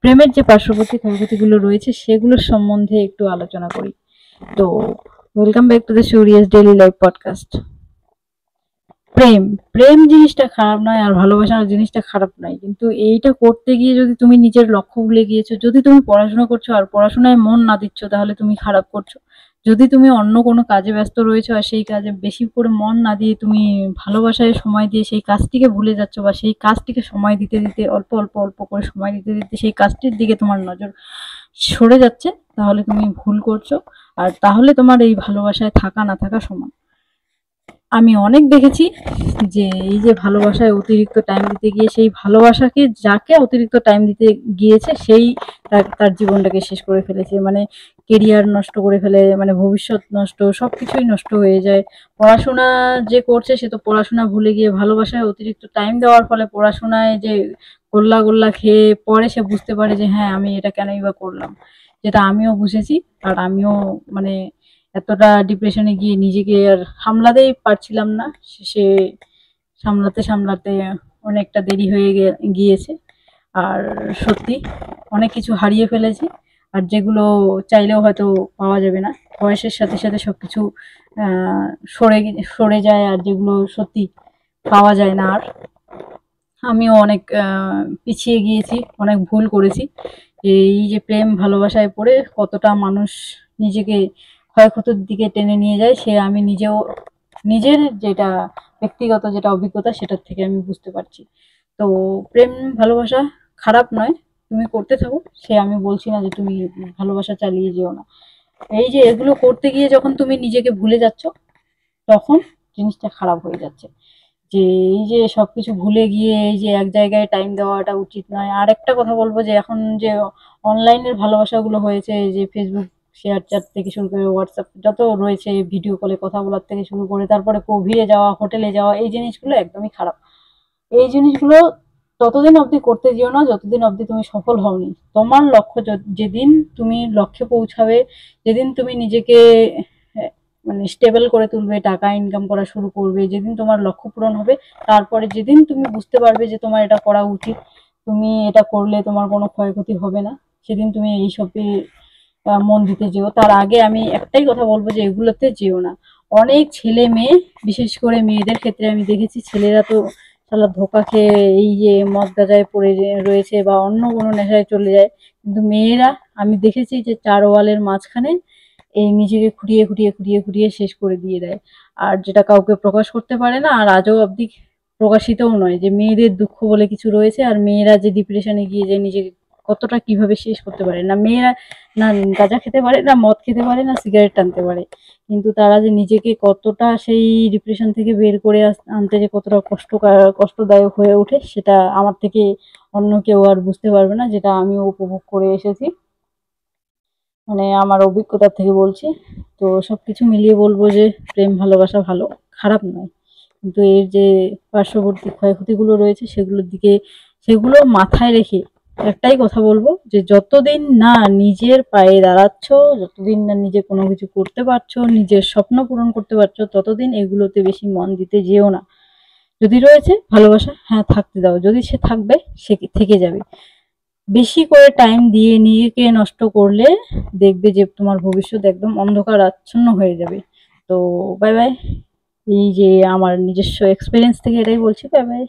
প্রেমের যে পার্শ্ববর্তী ক্ষয়ক্ষতিগুলো রয়েছে সেগুলোর সম্বন্ধে একটু আলোচনা করি। তো welcome back to the serious daily life podcast. প্রেম প্রেম জিনিসটা খারাপ নয়, আর ভালোবাসা জিনিসটা খারাপ নয়, কিন্তু এইটা করতে গিয়ে যদি তুমি নিজের লক্ষ্য ভুলে গিয়েছো, যদি তুমি পড়াশোনা করছো আর পড়াশোনায় মন না দিচ্ছ, তাহলে তুমি খারাপ করছো। যদি তুমি অন্য কোনো কাজে ব্যস্ত রয়েছো আর সেই কাজে বেশি করে মন না দিয়ে তুমি ভালোবাসায় সময় দিয়ে সেই কাজটিকে ভুলে যাচ্ছ, বা সেই কাজটিকে সময় দিতে দিতে অল্প অল্প অল্প করে সময় দিতে দিতে সেই কাজটির দিকে তোমার নজর সরে যাচ্ছে, তাহলে তুমি ভুল করছো। আর তাহলে তোমার এই ভালোবাসায় থাকা না থাকা সমান। আমি অনেক দেখেছি যে এই যে ভালোবাসায় অতিরিক্ত টাইম দিতে গিয়ে সেই ভালোবাসাকে যাকে অতিরিক্ত টাইম দিতে গিয়েছে সেই তার জীবনটাকে শেষ করে ফেলেছে, মানে কেরিয়ার নষ্ট করে ফেলে, মানে ভবিষ্যৎ নষ্ট, সবকিছুই নষ্ট হয়ে যায়। পড়াশোনা যে করছে সে তো পড়াশোনা ভুলে গিয়ে ভালোবাসায় অতিরিক্ত টাইম দেওয়ার ফলে পড়াশোনায় যে গোল্লা গোল্লা খেয়ে পরে সে বুঝতে পারে যে হ্যাঁ আমি এটা কেনই বা করলাম, যেটা আমিও বুঝেছি। আর আমিও মানে এতটা ডিপ্রেশনে গিয়ে নিজেকে আর সামলাতেই পারছিলাম না, শেষে সামলাতে সামলাতে অনেকটা দেরি হয়ে গিয়েছে। আর সত্যি অনেক কিছু হারিয়ে ফেলেছি, আর যেগুলো চাইলেও হয়তো পাওয়া যাবে না। বয়সের সাথে সাথে সবকিছু সরে সরে যায়, আর যেগুলো সত্যি পাওয়া যায় না আর। আমিও অনেক পিছিয়ে গিয়েছি, অনেক ভুল করেছি। এই যে প্রেম ভালোবাসায় পড়ে কতটা মানুষ নিজেকে ক্ষয়ক্ষতির দিকে টেনে নিয়ে যায়, সে আমি নিজেও নিজের যেটা ব্যক্তিগত যেটা অভিজ্ঞতা সেটার থেকে আমি বুঝতে পারছি। তো প্রেম ভালোবাসা খারাপ নয়, তুমি করতে থাকো, সে আমি বলছি না যে তুমি ভালোবাসা চালিয়ে যেও না। এই যে এগুলো করতে গিয়ে যখন তুমি নিজেকে ভুলে যাচ্ছ, তখন জিনিসটা খারাপ হয়ে যাচ্ছে। যে এই যে সবকিছু ভুলে গিয়ে এই যে এক জায়গায় টাইম দেওয়াটা উচিত নয়। আর একটা কথা বলবো যে এখন যে অনলাইনের ভালোবাসাগুলো হয়েছে, এই যে ফেসবুক শেয়ার চ্যাট থেকে শুরু করে হোয়াটসঅ্যাপ যত রয়েছে, ভিডিও কলে কথা বলার থেকে শুরু করে তারপরে কোভিডে যাওয়া, হোটেলে যাওয়া, এই জিনিসগুলো একদমই খারাপ। এই জিনিসগুলো ততদিন অবধি করতে যেও না যতদিন অবধি তুমি সফল হওনি। তোমার লক্ষ্য যেদিন তুমি লক্ষ্যে পৌঁছাবে, যেদিন তুমি নিজেকে মানে স্টেবল করে তুলবে, টাকা ইনকাম করা শুরু করবে, যেদিন তোমার লক্ষ্য পূরণ হবে, তারপরে যেদিন তুমি বুঝতে পারবে যে তোমার এটা করা উচিত, তুমি এটা করলে তোমার কোনো ক্ষয়ক্ষতি হবে না, সেদিন তুমি এইসবে মন দিতে যেও। তার আগে আমি একটাই কথা বলবো যে এগুলোতে যেও না। অনেক ছেলে মেয়ে, বিশেষ করে মেয়েদের ক্ষেত্রে আমি দেখেছি, ছেলেরা তো শালা ধোকা খেয়ে এই যে মদ গাঁজায় পড়ে রয়েছে বা অন্য কোনো নেশায় চলে যায়, কিন্তু মেয়েরা আমি দেখেছি যে চার ওয়ালের মাঝখানে এই নিজেকে খুঁটিয়ে খুঁটিয়ে খুঁটিয়ে খুঁটিয়ে শেষ করে দিয়ে দেয়। আর যেটা কাউকে প্রকাশ করতে পারে না, আর আজও অবধি প্রকাশিতও নয়, যে মেয়েদের দুঃখ বলে কিছু রয়েছে, আর মেয়েরা যে ডিপ্রেশনে গিয়ে যে নিজেকে কতটা কিভাবে শেষ করতে পারে। না মেয়েরা না গাঁজা খেতে পারে, না মদ খেতে পারে, না সিগারেট টানতে পারে, কিন্তু তারা যে নিজেকে কতটা সেই ডিপ্রেশন থেকে বের করে আনতে যে কতটা কষ্টদায়ক হয়ে ওঠে, সেটা আমার থেকে অন্য কেউ আর বুঝতে পারবে না, যেটা আমিও উপভোগ করে এসেছি, মানে আমার অভিজ্ঞতা থেকে বলছি। তো সবকিছু মিলিয়ে বলবো যে প্রেম ভালোবাসা ভালো, খারাপ নয়, কিন্তু এর যে পার্শ্ববর্তী ক্ষয়ক্ষতিগুলো রয়েছে সেগুলো মাথায় রেখে একটাই কথা বলবো যে যতদিন না নিজের পায়ে দাঁড়াচ্ছ, যতদিন না নিজে কোনো কিছু করতে পারছো, নিজের স্বপ্ন পূরণ করতে পারছো, ততদিন এগুলোতে বেশি মন দিতে যেও না। যদি রয়েছে ভালোবাসা, হ্যাঁ থাকতে দাও, যদি সে থাকবে সে থেকে যাবে। বেশি করে টাইম দিয়ে নিজেকে নষ্ট করলে দেখবে যে তোমার ভবিষ্যৎ একদম অন্ধকার আচ্ছন্ন হয়ে যাবে। তো বাই বাই। এই যে আমার নিজস্ব এক্সপিরিয়েন্স থেকে এটাই বলছি, বাই বাই।